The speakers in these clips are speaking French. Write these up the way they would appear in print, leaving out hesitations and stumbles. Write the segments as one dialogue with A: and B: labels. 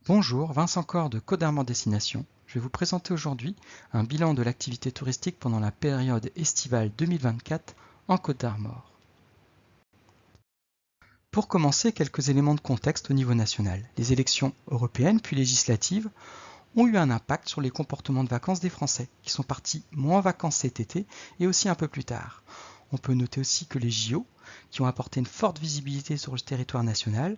A: Bonjour, Vincent Cor de Côte d'Armor Destination. Je vais vous présenter aujourd'hui un bilan de l'activité touristique pendant la période estivale 2024 en Côte d'Armor. Pour commencer, quelques éléments de contexte au niveau national. Les élections européennes puis législatives ont eu un impact sur les comportements de vacances des Français, qui sont partis moins en vacances cet été et aussi un peu plus tard. On peut noter aussi que les JO, qui ont apporté une forte visibilité sur le territoire national,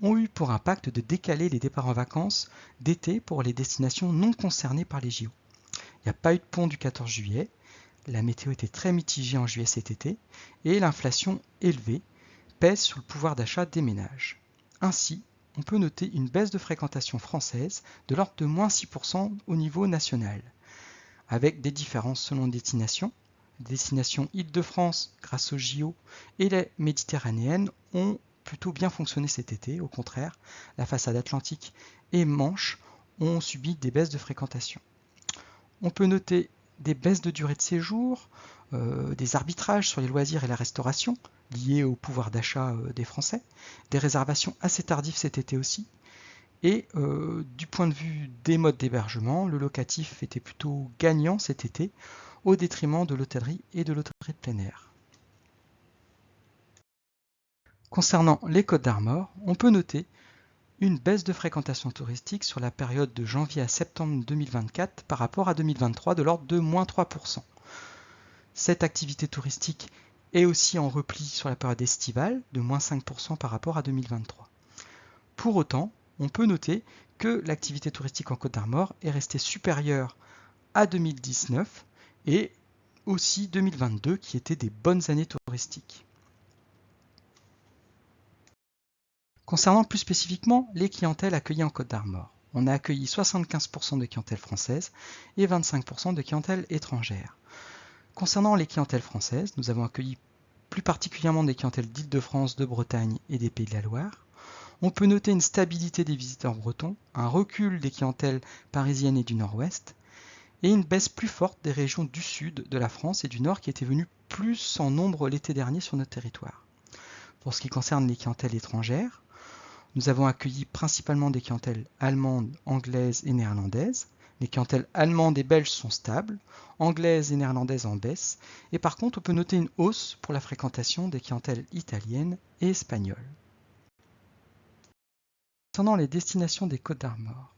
A: ont eu pour impact de décaler les départs en vacances d'été pour les destinations non concernées par les JO. Il n'y a pas eu de pont du 14 juillet, la météo était très mitigée en juillet cet été, et l'inflation élevée pèse sur le pouvoir d'achat des ménages. Ainsi, on peut noter une baisse de fréquentation française de l'ordre de moins 6% au niveau national, avec des différences selon destination. Les destinations Île-de-France, grâce aux JO, et les méditerranéennes ont plutôt bien fonctionné cet été. Au contraire, la façade atlantique et Manche ont subi des baisses de fréquentation. On peut noter des baisses de durée de séjour, des arbitrages sur les loisirs et la restauration liés au pouvoir d'achat des Français, des réservations assez tardives cet été aussi. Et du point de vue des modes d'hébergement, le locatif était plutôt gagnant cet été au détriment de l'hôtellerie et de l'hôtellerie de plein air. Concernant les Côtes d'Armor, on peut noter une baisse de fréquentation touristique sur la période de janvier à septembre 2024 par rapport à 2023 de l'ordre de moins 3%. Cette activité touristique est aussi en repli sur la période estivale de moins 5% par rapport à 2023. Pour autant, on peut noter que l'activité touristique en Côte d'Armor est restée supérieure à 2019 et aussi 2022 qui étaient des bonnes années touristiques. Concernant plus spécifiquement les clientèles accueillies en Côte d'Armor, on a accueilli 75% de clientèle française et 25% de clientèle étrangère. Concernant les clientèles françaises, nous avons accueilli plus particulièrement des clientèles d'Île-de-France, de Bretagne et des Pays de la Loire. On peut noter une stabilité des visiteurs bretons, un recul des clientèles parisiennes et du nord-ouest, et une baisse plus forte des régions du sud de la France et du nord qui étaient venues plus en nombre l'été dernier sur notre territoire. Pour ce qui concerne les clientèles étrangères, nous avons accueilli principalement des clientèles allemandes, anglaises et néerlandaises. Les clientèles allemandes et belges sont stables, anglaises et néerlandaises en baisse, et par contre on peut noter une hausse pour la fréquentation des clientèles italiennes et espagnoles. Concernant les destinations des Côtes d'Armor,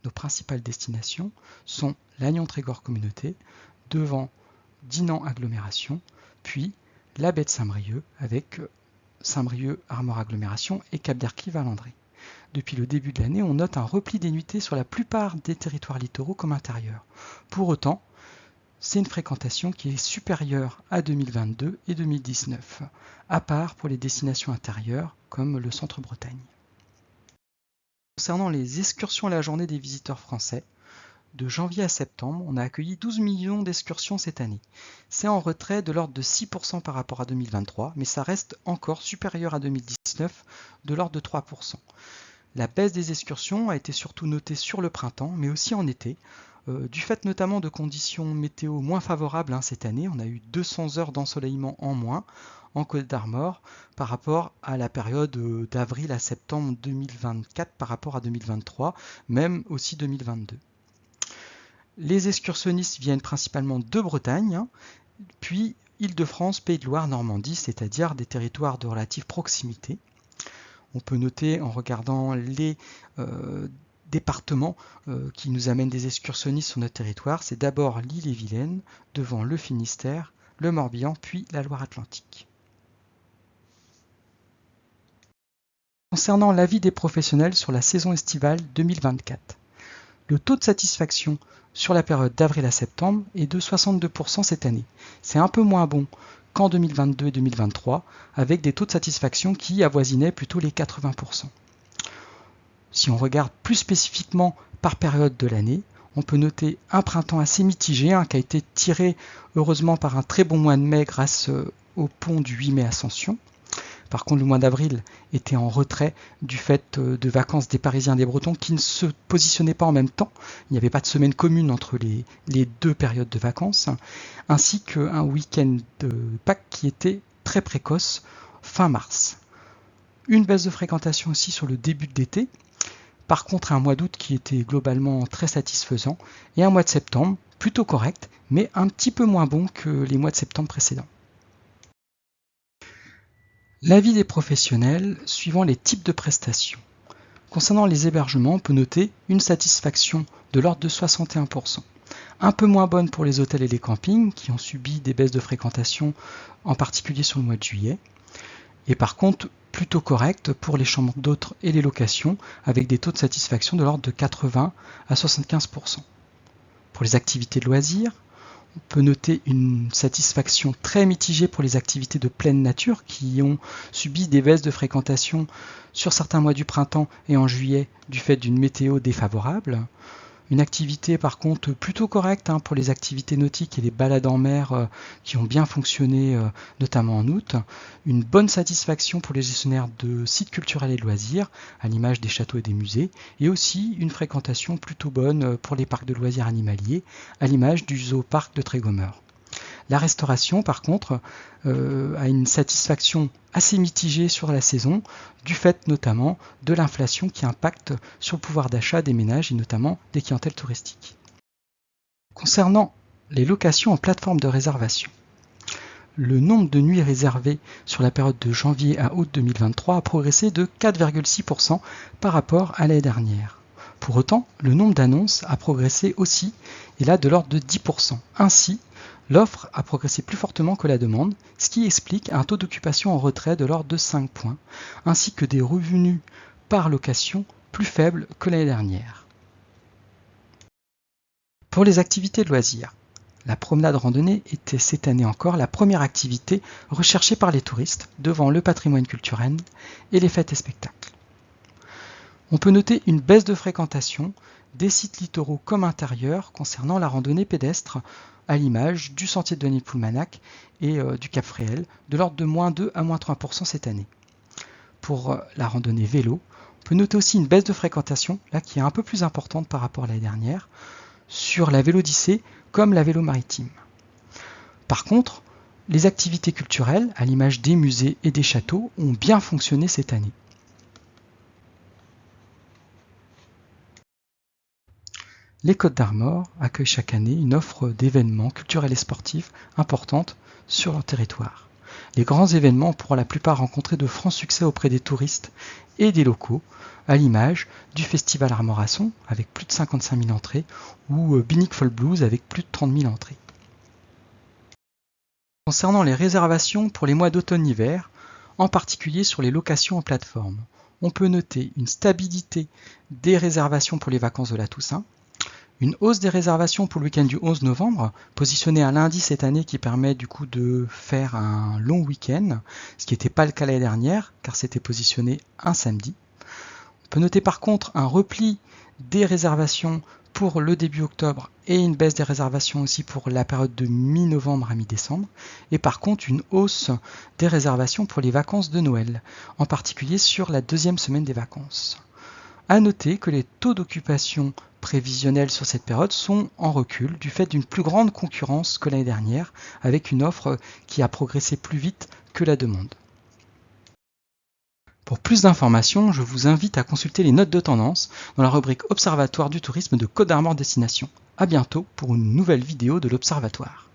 A: nos principales destinations sont Lannion-Trégor Communauté, devant Dinan Agglomération, puis la baie de Saint-Brieuc avec Saint-Brieuc Armor Agglomération et Cap d'Erquy-Valandry. Depuis le début de l'année, on note un repli des nuitées sur la plupart des territoires littoraux comme intérieurs. Pour autant, c'est une fréquentation qui est supérieure à 2022 et 2019, à part pour les destinations intérieures comme le centre-Bretagne. Concernant les excursions à la journée des visiteurs français, de janvier à septembre, on a accueilli 12 millions d'excursions cette année. C'est en retrait de l'ordre de 6% par rapport à 2023, mais ça reste encore supérieur à 2019 de l'ordre de 3%. La baisse des excursions a été surtout notée sur le printemps, mais aussi en été, du fait notamment de conditions météo moins favorables cette année. On a eu 200 heures d'ensoleillement en moins en Côte d'Armor par rapport à la période d'avril à septembre 2024 par rapport à 2023, même aussi 2022. Les excursionnistes viennent principalement de Bretagne, puis Île-de-France, Pays de Loire, Normandie, c'est-à-dire des territoires de relative proximité. On peut noter en regardant les départements qui nous amènent des excursionnistes sur notre territoire, c'est d'abord l'Ille-et-Vilaine, devant le Finistère, le Morbihan, puis la Loire-Atlantique. Concernant l'avis des professionnels sur la saison estivale 2024, le taux de satisfaction sur la période d'avril à septembre est de 62% cette année. C'est un peu moins bon qu'en 2022 et 2023, avec des taux de satisfaction qui avoisinaient plutôt les 80%. Si on regarde plus spécifiquement par période de l'année, on peut noter un printemps assez mitigé, qui a été tiré heureusement par un très bon mois de mai grâce au pont du 8 mai Ascension. Par contre, le mois d'avril était en retrait du fait de vacances des Parisiens et des Bretons qui ne se positionnaient pas en même temps. Il n'y avait pas de semaine commune entre les deux périodes de vacances, ainsi qu'un week-end de Pâques qui était très précoce, fin mars. Une baisse de fréquentation aussi sur le début de l'été, Par contre, un mois d'août qui était globalement très satisfaisant et un mois de septembre plutôt correct, mais un petit peu moins bon que les mois de septembre précédents. L'avis des professionnels suivant les types de prestations. Concernant les hébergements, on peut noter une satisfaction de l'ordre de 61%. Un peu moins bonne pour les hôtels et les campings qui ont subi des baisses de fréquentation, en particulier sur le mois de juillet. Et par contre, plutôt correct pour les chambres d'hôtes et les locations, avec des taux de satisfaction de l'ordre de 80 à 75%. Pour les activités de loisirs, on peut noter une satisfaction très mitigée pour les activités de pleine nature qui ont subi des baisses de fréquentation sur certains mois du printemps et en juillet du fait d'une météo défavorable. Une activité par contre plutôt correcte pour les activités nautiques et les balades en mer qui ont bien fonctionné notamment en août. Une bonne satisfaction pour les gestionnaires de sites culturels et de loisirs, à l'image des châteaux et des musées, et aussi une fréquentation plutôt bonne pour les parcs de loisirs animaliers, à l'image du zoo-parc de Trégomeur. La restauration, par contre, a une satisfaction assez mitigée sur la saison, du fait notamment de l'inflation qui impacte sur le pouvoir d'achat des ménages et notamment des clientèles touristiques. Concernant les locations en plateforme de réservation, le nombre de nuits réservées sur la période de janvier à août 2023 a progressé de 4,6% par rapport à l'année dernière. Pour autant, le nombre d'annonces a progressé aussi, et là de l'ordre de 10%. Ainsi, l'offre a progressé plus fortement que la demande, ce qui explique un taux d'occupation en retrait de l'ordre de 5 points, ainsi que des revenus par location plus faibles que l'année dernière. Pour les activités de loisirs, la promenade randonnée était cette année encore la première activité recherchée par les touristes devant le patrimoine culturel et les fêtes et spectacles. On peut noter une baisse de fréquentation des sites littoraux comme intérieurs concernant la randonnée pédestre, à l'image du sentier de Denis-Poulmanac et du Cap Fréhel, de l'ordre de moins 2 à moins 3% cette année. Pour la randonnée vélo, on peut noter aussi une baisse de fréquentation, là qui est un peu plus importante par rapport à l'année dernière, sur la Vélodyssée comme la vélo maritime. Par contre, les activités culturelles, à l'image des musées et des châteaux, ont bien fonctionné cette année. Les Côtes d'Armor accueillent chaque année une offre d'événements culturels et sportifs importantes sur leur territoire. Les grands événements ont pour la plupart rencontré de francs succès auprès des touristes et des locaux, à l'image du Festival Armorasson avec plus de 55 000 entrées ou Binic Folk Blues avec plus de 30 000 entrées. Concernant les réservations pour les mois d'automne-hiver, en particulier sur les locations en plateforme, on peut noter une stabilité des réservations pour les vacances de la Toussaint, une hausse des réservations pour le week-end du 11 novembre, positionné un lundi cette année qui permet du coup de faire un long week-end, ce qui n'était pas le cas l'année dernière car c'était positionné un samedi. On peut noter par contre un repli des réservations pour le début octobre et une baisse des réservations aussi pour la période de mi-novembre à mi-décembre, et par contre une hausse des réservations pour les vacances de Noël, en particulier sur la deuxième semaine des vacances. À noter que les taux d'occupation prévisionnels sur cette période sont en recul du fait d'une plus grande concurrence que l'année dernière, avec une offre qui a progressé plus vite que la demande. Pour plus d'informations, je vous invite à consulter les notes de tendance dans la rubrique Observatoire du tourisme de Côtes d'Armor Destination. À bientôt pour une nouvelle vidéo de l'Observatoire.